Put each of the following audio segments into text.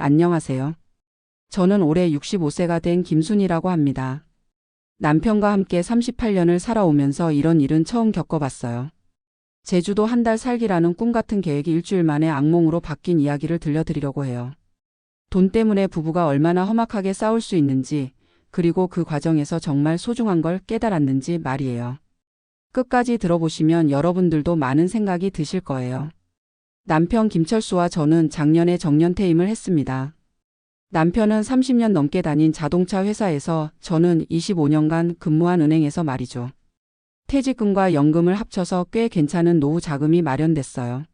안녕하세요. 저는 올해 65세가 된 김순이라고 합니다. 남편과 함께 38년을 살아오면서 이런 일은 처음 겪어봤어요. 제주도 한 달 살기라는 꿈 같은 계획이 일주일 만에 악몽으로 바뀐 이야기를 들려드리려고 해요. 돈 때문에 부부가 얼마나 험악하게 싸울 수 있는지, 그리고 그 과정에서 정말 소중한 걸 깨달았는지 말이에요. 끝까지 들어보시면 여러분들도 많은 생각이 드실 거예요. 남편 김철수와 저는 작년에 정년퇴임을 했습니다. 남편은 30년 넘게 다닌 자동차 회사에서, 저는 25년간 근무한 은행에서 말이죠. 퇴직금과 연금을 합쳐서 꽤 괜찮은 노후 자금이 마련됐어요.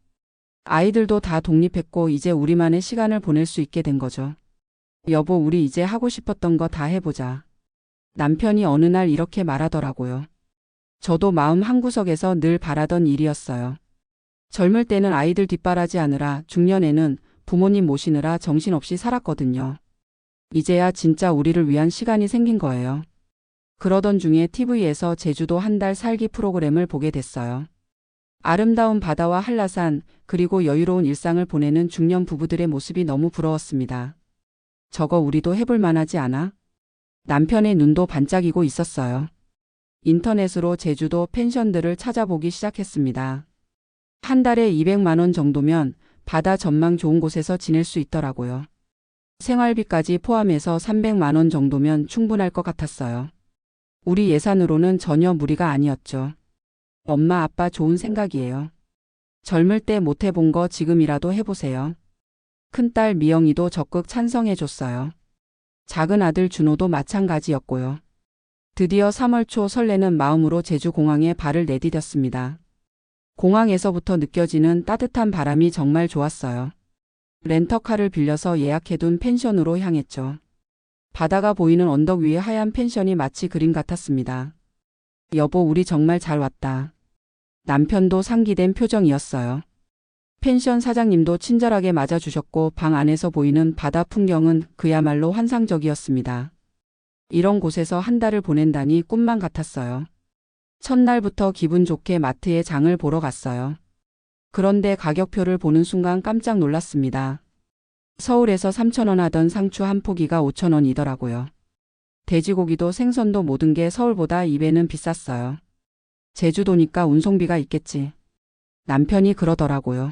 아이들도 다 독립했고 이제 우리만의 시간을 보낼 수 있게 된 거죠. 여보, 우리 이제 하고 싶었던 거 다 해보자. 남편이 어느 날 이렇게 말하더라고요. 저도 마음 한구석에서 늘 바라던 일이었어요. 젊을 때는 아이들 뒷바라지 하느라, 중년에는 부모님 모시느라 정신없이 살았거든요. 이제야 진짜 우리를 위한 시간이 생긴 거예요. 그러던 중에 TV에서 제주도 한 달 살기 프로그램을 보게 됐어요. 아름다운 바다와 한라산, 그리고 여유로운 일상을 보내는 중년 부부들의 모습이 너무 부러웠습니다. 저거 우리도 해볼 만하지 않아? 남편의 눈도 반짝이고 있었어요. 인터넷으로 제주도 펜션들을 찾아보기 시작했습니다. 한 달에 200만 원 정도면 바다 전망 좋은 곳에서 지낼 수 있더라고요. 생활비까지 포함해서 300만 원 정도면 충분할 것 같았어요. 우리 예산으로는 전혀 무리가 아니었죠. 엄마 아빠 좋은 생각이에요. 젊을 때 못 해본 거 지금이라도 해보세요. 큰딸 미영이도 적극 찬성해줬어요. 작은 아들 준호도 마찬가지였고요. 드디어 3월 초 설레는 마음으로 제주공항에 발을 내디뎠습니다. 공항에서부터 느껴지는 따뜻한 바람이 정말 좋았어요. 렌터카를 빌려서 예약해둔 펜션으로 향했죠. 바다가 보이는 언덕 위의 하얀 펜션이 마치 그림 같았습니다. 여보, 우리 정말 잘 왔다. 남편도 상기된 표정이었어요. 펜션 사장님도 친절하게 맞아주셨고 방 안에서 보이는 바다 풍경은 그야말로 환상적이었습니다. 이런 곳에서 한 달을 보낸다니 꿈만 같았어요. 첫날부터 기분 좋게 마트에 장을 보러 갔어요. 그런데 가격표를 보는 순간 깜짝 놀랐습니다. 서울에서 3,000원 하던 상추 한 포기가 5,000원이더라고요. 돼지고기도 생선도 모든 게 서울보다 2배는 비쌌어요. 제주도니까 운송비가 있겠지. 남편이 그러더라고요.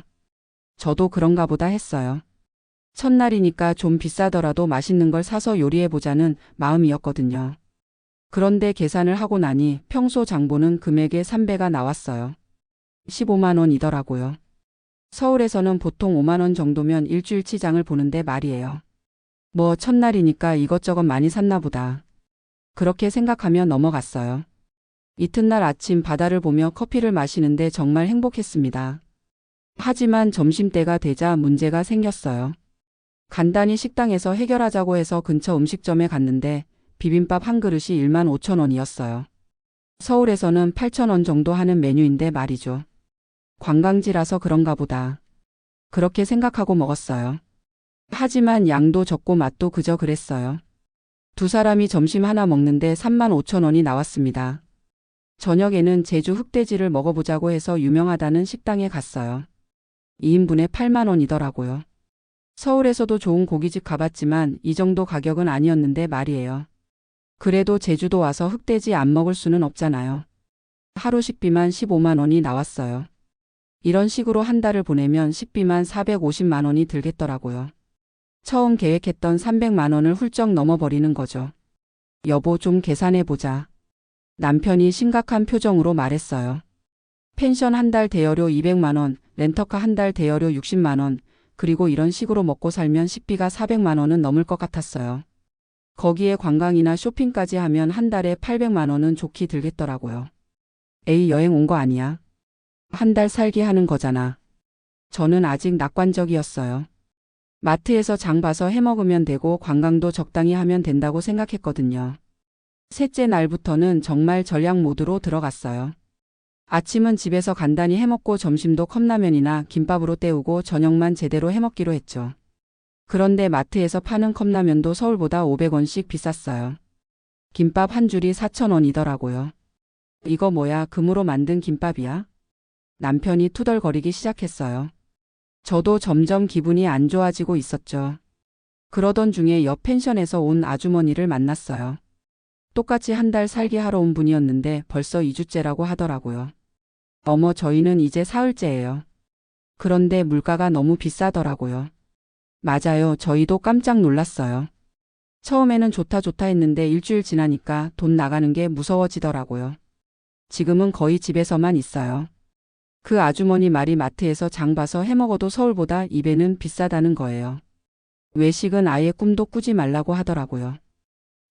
저도 그런가 보다 했어요. 첫날이니까 좀 비싸더라도 맛있는 걸 사서 요리해보자는 마음이었거든요. 그런데 계산을 하고 나니 평소 장보는 금액의 3배가 나왔어요. 15만 원이더라고요. 서울에서는 보통 5만 원 정도면 일주일치 장을 보는데 말이에요. 뭐 첫날이니까 이것저것 많이 샀나 보다. 그렇게 생각하며 넘어갔어요. 이튿날 아침 바다를 보며 커피를 마시는데 정말 행복했습니다. 하지만 점심때가 되자 문제가 생겼어요. 간단히 식당에서 해결하자고 해서 근처 음식점에 갔는데 비빔밥 한 그릇이 15,000원이었어요. 서울에서는 8,000원 정도 하는 메뉴인데 말이죠. 관광지라서 그런가 보다. 그렇게 생각하고 먹었어요. 하지만 양도 적고 맛도 그저 그랬어요. 두 사람이 점심 하나 먹는데 35,000원이 나왔습니다. 저녁에는 제주 흑돼지를 먹어보자고 해서 유명하다는 식당에 갔어요. 2인분에 8만 원이더라고요. 서울에서도 좋은 고깃집 가봤지만 이 정도 가격은 아니었는데 말이에요. 그래도 제주도 와서 흑돼지 안 먹을 수는 없잖아요. 하루 식비만 15만 원이 나왔어요. 이런 식으로 한 달을 보내면 식비만 450만 원이 들겠더라고요. 처음 계획했던 300만 원을 훌쩍 넘어버리는 거죠. 여보, 좀 계산해보자. 남편이 심각한 표정으로 말했어요. 펜션 한 달 대여료 200만 원, 렌터카 한 달 대여료 60만 원, 그리고 이런 식으로 먹고 살면 식비가 400만 원은 넘을 것 같았어요. 거기에 관광이나 쇼핑까지 하면 한 달에 800만 원은 좋게 들겠더라고요. 에이, 여행 온 거 아니야? 한 달 살기 하는 거잖아. 저는 아직 낙관적이었어요. 마트에서 장 봐서 해먹으면 되고 관광도 적당히 하면 된다고 생각했거든요. 셋째 날부터는 정말 전략 모드로 들어갔어요. 아침은 집에서 간단히 해먹고 점심도 컵라면이나 김밥으로 때우고 저녁만 제대로 해먹기로 했죠. 그런데 마트에서 파는 컵라면도 서울보다 500원씩 비쌌어요. 김밥 한 줄이 4,000원이더라고요. 이거 뭐야, 금으로 만든 김밥이야? 남편이 투덜거리기 시작했어요. 저도 점점 기분이 안 좋아지고 있었죠. 그러던 중에 옆 펜션에서 온 아주머니를 만났어요. 똑같이 한 달 살기 하러 온 분이었는데 벌써 2주째라고 하더라고요. 어머, 저희는 이제 사흘째예요. 그런데 물가가 너무 비싸더라고요. 맞아요. 저희도 깜짝 놀랐어요. 처음에는 좋다 좋다 했는데 일주일 지나니까 돈 나가는 게 무서워지더라고요. 지금은 거의 집에서만 있어요. 그 아주머니 말이 마트에서 장 봐서 해먹어도 서울보다 2배는 비싸다는 거예요. 외식은 아예 꿈도 꾸지 말라고 하더라고요.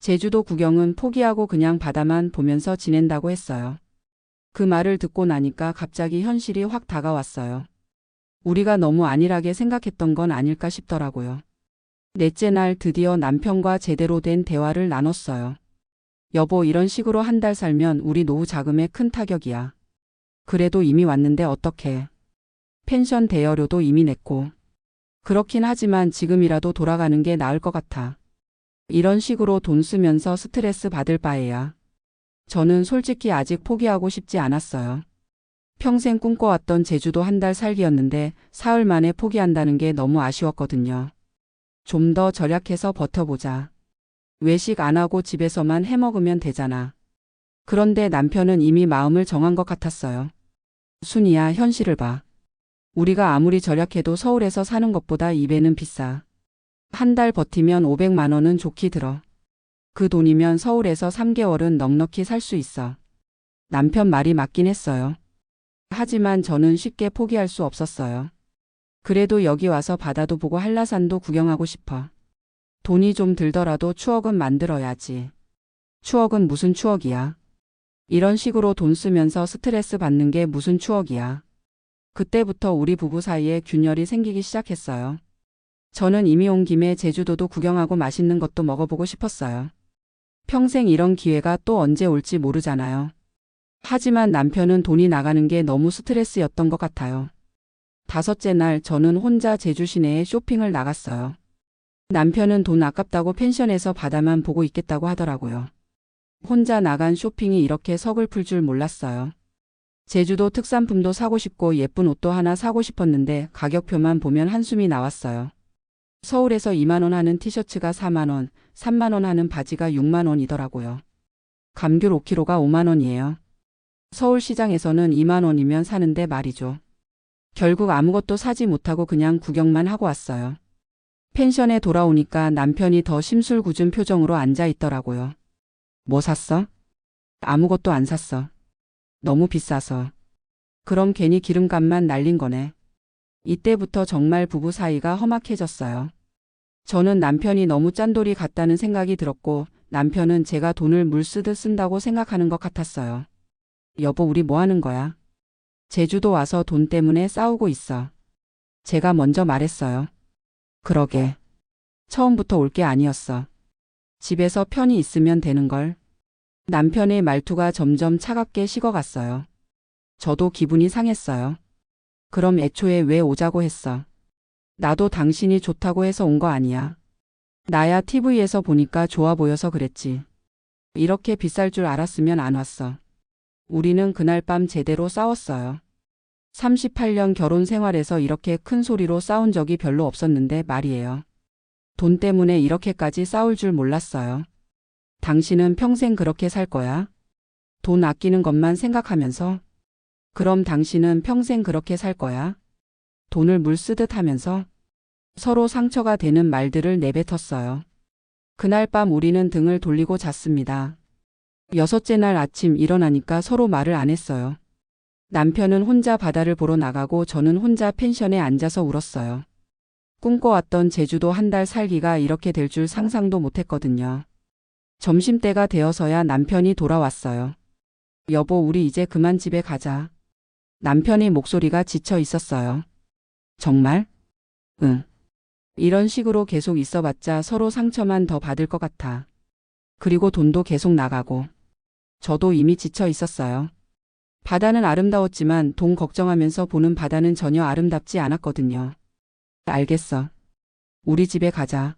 제주도 구경은 포기하고 그냥 바다만 보면서 지낸다고 했어요. 그 말을 듣고 나니까 갑자기 현실이 확 다가왔어요. 우리가 너무 안일하게 생각했던 건 아닐까 싶더라고요. 넷째 날 드디어 남편과 제대로 된 대화를 나눴어요. 여보, 이런 식으로 한 달 살면 우리 노후 자금에 큰 타격이야. 그래도 이미 왔는데 어떡해. 펜션 대여료도 이미 냈고. 그렇긴 하지만 지금이라도 돌아가는 게 나을 것 같아. 이런 식으로 돈 쓰면서 스트레스 받을 바에야. 저는 솔직히 아직 포기하고 싶지 않았어요. 평생 꿈꿔왔던 제주도 한 달 살기였는데 사흘 만에 포기한다는 게 너무 아쉬웠거든요. 좀 더 절약해서 버텨보자. 외식 안 하고 집에서만 해먹으면 되잖아. 그런데 남편은 이미 마음을 정한 것 같았어요. 순이야, 현실을 봐. 우리가 아무리 절약해도 서울에서 사는 것보다 2배는 비싸. 한 달 버티면 500만 원은 좋게 들어. 그 돈이면 서울에서 3개월은 넉넉히 살 수 있어. 남편 말이 맞긴 했어요. 하지만 저는 쉽게 포기할 수 없었어요. 그래도 여기 와서 바다도 보고 한라산도 구경하고 싶어. 돈이 좀 들더라도 추억은 만들어야지. 추억은 무슨 추억이야. 이런 식으로 돈 쓰면서 스트레스 받는 게 무슨 추억이야. 그때부터 우리 부부 사이에 균열이 생기기 시작했어요. 저는 이미 온 김에 제주도도 구경하고 맛있는 것도 먹어보고 싶었어요. 평생 이런 기회가 또 언제 올지 모르잖아요. 하지만 남편은 돈이 나가는 게 너무 스트레스였던 것 같아요. 다섯째 날 저는 혼자 제주 시내에 쇼핑을 나갔어요. 남편은 돈 아깝다고 펜션에서 바다만 보고 있겠다고 하더라고요. 혼자 나간 쇼핑이 이렇게 서글플 줄 몰랐어요. 제주도 특산품도 사고 싶고 예쁜 옷도 하나 사고 싶었는데 가격표만 보면 한숨이 나왔어요. 서울에서 2만 원 하는 티셔츠가 4만 원, 3만 원 하는 바지가 6만 원이더라고요. 감귤 5kg가 5만 원이에요. 서울시장에서는 2만 원이면 사는데 말이죠. 결국 아무것도 사지 못하고 그냥 구경만 하고 왔어요. 펜션에 돌아오니까 남편이 더 심술궂은 표정으로 앉아 있더라고요. 뭐 샀어? 아무것도 안 샀어. 너무 비싸서. 그럼 괜히 기름값만 날린 거네. 이때부터 정말 부부 사이가 험악해졌어요. 저는 남편이 너무 짠돌이 같다는 생각이 들었고 남편은 제가 돈을 물 쓰듯 쓴다고 생각하는 것 같았어요. 여보, 우리 뭐 하는 거야? 제주도 와서 돈 때문에 싸우고 있어. 제가 먼저 말했어요. 그러게. 처음부터 올 게 아니었어. 집에서 편히 있으면 되는 걸. 남편의 말투가 점점 차갑게 식어갔어요. 저도 기분이 상했어요. 그럼 애초에 왜 오자고 했어? 나도 당신이 좋다고 해서 온 거 아니야. 나야 TV에서 보니까 좋아 보여서 그랬지. 이렇게 비쌀 줄 알았으면 안 왔어. 우리는 그날 밤 제대로 싸웠어요. 38년 결혼 생활에서 이렇게 큰 소리로 싸운 적이 별로 없었는데 말이에요. 돈 때문에 이렇게까지 싸울 줄 몰랐어요. 당신은 평생 그렇게 살 거야? 돈 아끼는 것만 생각하면서? 그럼 당신은 평생 그렇게 살 거야? 돈을 물 쓰듯 하면서? 서로 상처가 되는 말들을 내뱉었어요. 그날 밤 우리는 등을 돌리고 잤습니다. 여섯째 날 아침 일어나니까 서로 말을 안 했어요. 남편은 혼자 바다를 보러 나가고 저는 혼자 펜션에 앉아서 울었어요. 꿈꿔왔던 제주도 한 달 살기가 이렇게 될 줄 상상도 못했거든요. 점심때가 되어서야 남편이 돌아왔어요. 여보, 우리 이제 그만 집에 가자. 남편의 목소리가 지쳐 있었어요. 정말? 응. 이런 식으로 계속 있어봤자 서로 상처만 더 받을 것 같아. 그리고 돈도 계속 나가고. 저도 이미 지쳐 있었어요. 바다는 아름다웠지만 돈 걱정하면서 보는 바다는 전혀 아름답지 않았거든요. 알겠어. 우리 집에 가자.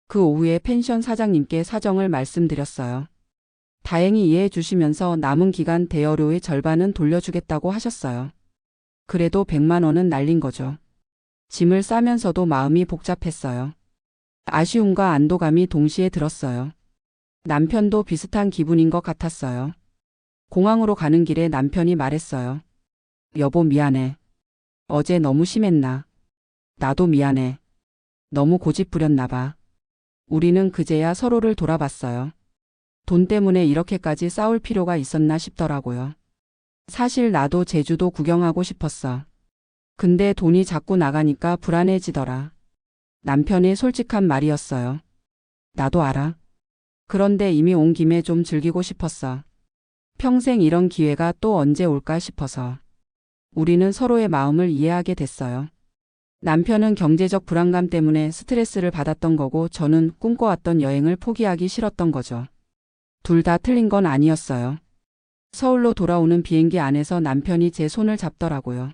그 오후에 펜션 사장님께 사정을 말씀드렸어요. 다행히 이해해 주시면서 남은 기간 대여료의 절반은 돌려주겠다고 하셨어요. 그래도 100만 원은 날린 거죠. 짐을 싸면서도 마음이 복잡했어요. 아쉬움과 안도감이 동시에 들었어요. 남편도 비슷한 기분인 것 같았어요. 공항으로 가는 길에 남편이 말했어요. 여보 미안해. 어제 너무 심했나? 나도 미안해. 너무 고집 부렸나 봐. 우리는 그제야 서로를 돌아봤어요. 돈 때문에 이렇게까지 싸울 필요가 있었나 싶더라고요. 사실 나도 제주도 구경하고 싶었어. 근데 돈이 자꾸 나가니까 불안해지더라. 남편의 솔직한 말이었어요. 나도 알아. 그런데 이미 온 김에 좀 즐기고 싶었어. 평생 이런 기회가 또 언제 올까 싶어서. 우리는 서로의 마음을 이해하게 됐어요. 남편은 경제적 불안감 때문에 스트레스를 받았던 거고 저는 꿈꿔왔던 여행을 포기하기 싫었던 거죠. 둘 다 틀린 건 아니었어요. 서울로 돌아오는 비행기 안에서 남편이 제 손을 잡더라고요.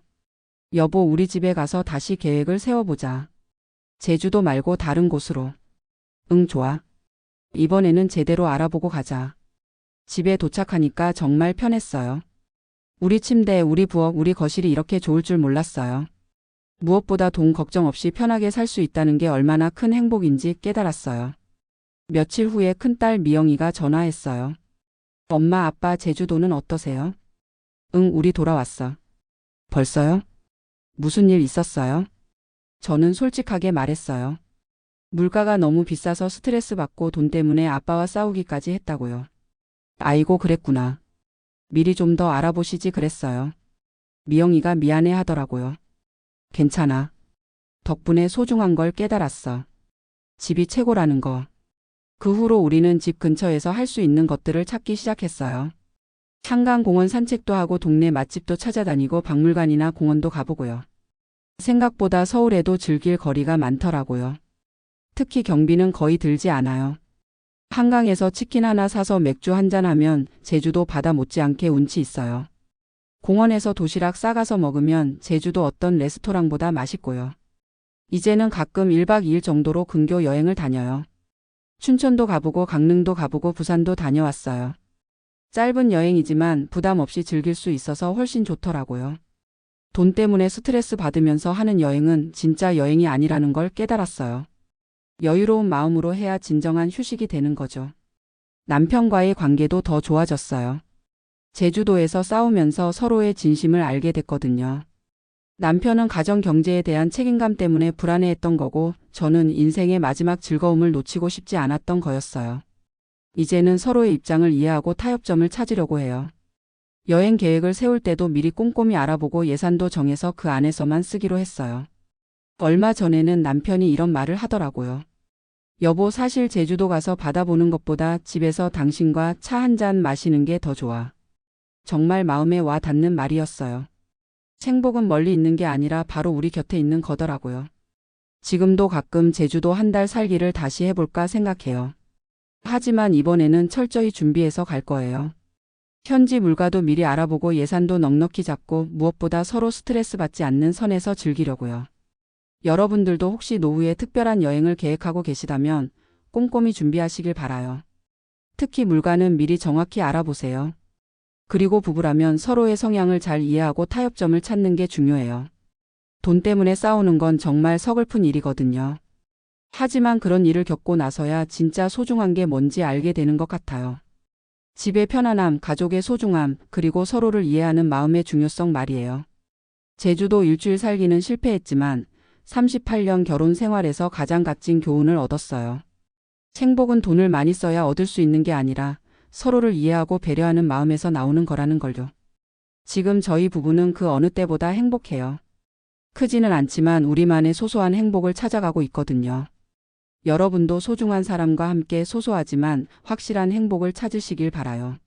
여보, 우리 집에 가서 다시 계획을 세워보자. 제주도 말고 다른 곳으로. 응, 좋아. 이번에는 제대로 알아보고 가자. 집에 도착하니까 정말 편했어요. 우리 침대, 우리 부엌, 우리 거실이 이렇게 좋을 줄 몰랐어요. 무엇보다 돈 걱정 없이 편하게 살 수 있다는 게 얼마나 큰 행복인지 깨달았어요. 며칠 후에 큰딸 미영이가 전화했어요. 엄마, 아빠 제주도는 어떠세요? 응, 우리 돌아왔어. 벌써요? 무슨 일 있었어요? 저는 솔직하게 말했어요. 물가가 너무 비싸서 스트레스 받고 돈 때문에 아빠와 싸우기까지 했다고요. 아이고, 그랬구나. 미리 좀 더 알아보시지 그랬어요. 미영이가 미안해 하더라고요. 괜찮아. 덕분에 소중한 걸 깨달았어. 집이 최고라는 거. 그 후로 우리는 집 근처에서 할 수 있는 것들을 찾기 시작했어요. 한강공원 산책도 하고 동네 맛집도 찾아다니고 박물관이나 공원도 가보고요. 생각보다 서울에도 즐길 거리가 많더라고요. 특히 경비는 거의 들지 않아요. 한강에서 치킨 하나 사서 맥주 한잔 하면 제주도 바다 못지않게 운치 있어요. 공원에서 도시락 싸가서 먹으면 제주도 어떤 레스토랑보다 맛있고요. 이제는 가끔 1박 2일 정도로 근교 여행을 다녀요. 춘천도 가보고 강릉도 가보고 부산도 다녀왔어요. 짧은 여행이지만 부담 없이 즐길 수 있어서 훨씬 좋더라고요. 돈 때문에 스트레스 받으면서 하는 여행은 진짜 여행이 아니라는 걸 깨달았어요. 여유로운 마음으로 해야 진정한 휴식이 되는 거죠. 남편과의 관계도 더 좋아졌어요. 제주도에서 싸우면서 서로의 진심을 알게 됐거든요. 남편은 가정 경제에 대한 책임감 때문에 불안해했던 거고 저는 인생의 마지막 즐거움을 놓치고 싶지 않았던 거였어요. 이제는 서로의 입장을 이해하고 타협점을 찾으려고 해요. 여행 계획을 세울 때도 미리 꼼꼼히 알아보고 예산도 정해서 그 안에서만 쓰기로 했어요. 얼마 전에는 남편이 이런 말을 하더라고요. 여보, 사실 제주도 가서 바다 보는 것보다 집에서 당신과 차 한 잔 마시는 게 더 좋아. 정말 마음에 와 닿는 말이었어요. 행복은 멀리 있는 게 아니라 바로 우리 곁에 있는 거더라고요. 지금도 가끔 제주도 한 달 살기를 다시 해볼까 생각해요. 하지만 이번에는 철저히 준비해서 갈 거예요. 현지 물가도 미리 알아보고 예산도 넉넉히 잡고 무엇보다 서로 스트레스 받지 않는 선에서 즐기려고요. 여러분들도 혹시 노후에 특별한 여행을 계획하고 계시다면 꼼꼼히 준비하시길 바라요. 특히 물가는 미리 정확히 알아보세요. 그리고 부부라면 서로의 성향을 잘 이해하고 타협점을 찾는 게 중요해요. 돈 때문에 싸우는 건 정말 서글픈 일이거든요. 하지만 그런 일을 겪고 나서야 진짜 소중한 게 뭔지 알게 되는 것 같아요. 집의 편안함, 가족의 소중함, 그리고 서로를 이해하는 마음의 중요성 말이에요. 제주도 일주일 살기는 실패했지만 38년 결혼 생활에서 가장 값진 교훈을 얻었어요. 행복은 돈을 많이 써야 얻을 수 있는 게 아니라 서로를 이해하고 배려하는 마음에서 나오는 거라는 걸요. 지금 저희 부부는 그 어느 때보다 행복해요. 크지는 않지만 우리만의 소소한 행복을 찾아가고 있거든요. 여러분도 소중한 사람과 함께 소소하지만 확실한 행복을 찾으시길 바라요.